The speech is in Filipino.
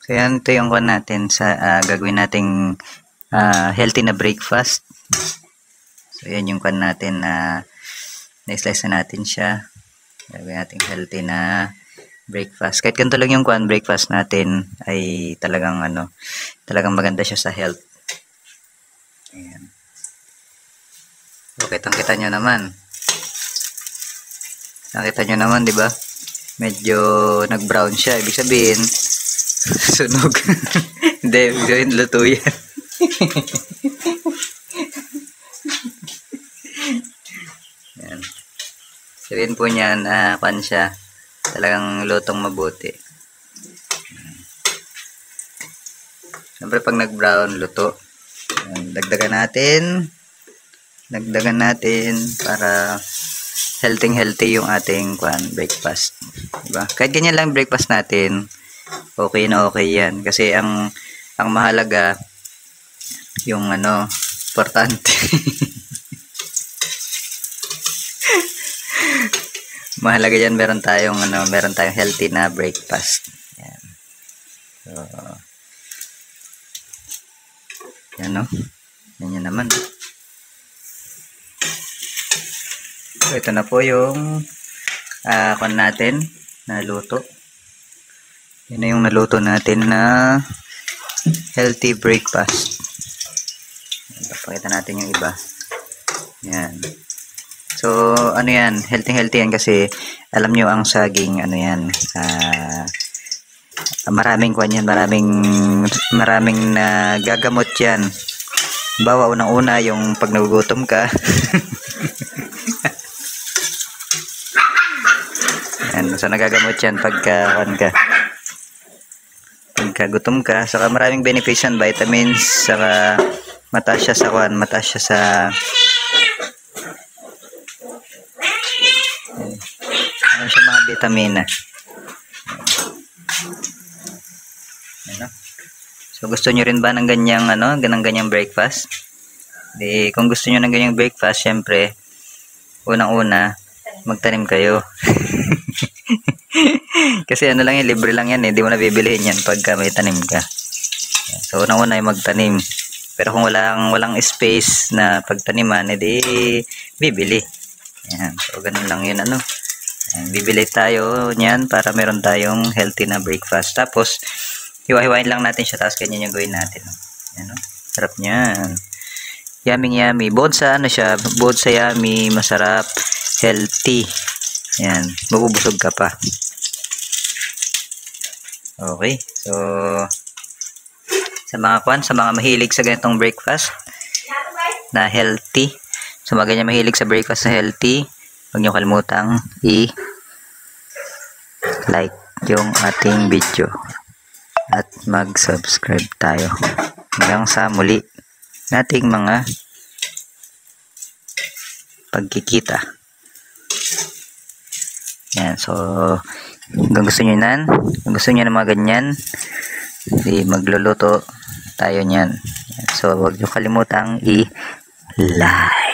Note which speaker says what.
Speaker 1: So yan, ito yung kwan natin sa gagawin nating healthy na breakfast. So yan yung kwan natin na-slice na natin siya. Gagawin nating healthy na breakfast. Kahit ganito lang yung kwan breakfast natin ay talagang talagang maganda siya sa health. Ayan. So kitang-kita nyo naman. Nakita nyo naman, di ba? Medyo nag-brown siya. Ibig sabihin sunog. Hindi, ibig sabihin luto yan. Yan. Sabihin po niyan, pan siya. Talagang lutong mabuti. Siyempre pag nag-brown, luto. Yan. Dagdagan natin para healthy yung ating breakfast. Diba? Kahit ganyan lang breakfast natin, okay na okay yan. Kasi ang mahalaga yung importante. Mahalaga yan, meron tayong healthy na breakfast. Yan. So, yan yan naman. So, ito na po yung kwan natin na luto. Yan na yung naluto natin na healthy breakfast. Pakita natin yung iba. Yan. So, yan? Healthy yan kasi alam nyo ang saging, maraming kwan yan, maraming gagamot yan. Bawa unang-una yung pag nagugutom ka. Yan, so nagagamot yan pagka gutom ka. Saka maraming benefits yan, vitamins, saka mataas siya sa mga vitamina. So gusto nyo rin ba ng ganyang breakfast? Kung gusto nyo ng ganyang breakfast, syempre unang-una magtanim kayo. Kasi lang yan, libre lang yan, hindi mo na bibilihin yan pagka may tanim ka. So unang-una ay magtanim. Pero kung walang space na pagtaniman, edi bibili. Yan. So ganun lang yun bibili tayo niyan para meron tayong healthy na breakfast. Tapos hiwa-hiwain lang natin siya, tapos ganyan yung gawin natin. Yan, sarap niyan. Yummy. Bonsa siya, bonsa yummy, masarap, healthy. Yan, mabubusog ka pa. Okay, so sa mga mahilig sa ganitong breakfast na healthy, sa mga ganyan mahilig sa breakfast na healthy, huwag niyo kalimutang i-like yung ating video at mag-subscribe tayo. Hanggang sa muli nating mga pagkikita. Yan, so kung gusto nyo ng mga ganyan, magluluto tayo niyan. So huwag nyo kalimutang i-like.